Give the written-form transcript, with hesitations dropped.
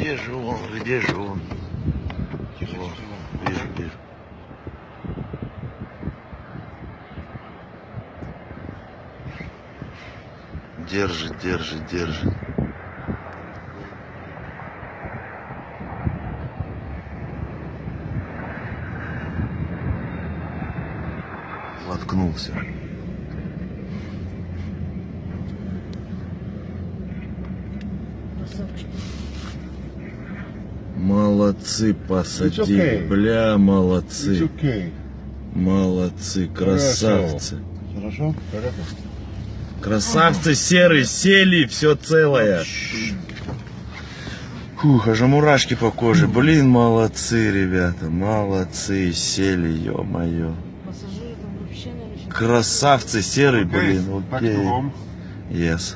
Где же он? Где же он? О, вижу, вижу. Держит, держит, держит. Воткнулся. Молодцы, посадили. Бля, молодцы. Молодцы, красавцы. Хорошо? Красавцы серые, сели, все целое. Фух, аж мурашки по коже. Блин, молодцы, ребята, молодцы, сели, ё-моё. Красавцы серые, блин, окей. Yes.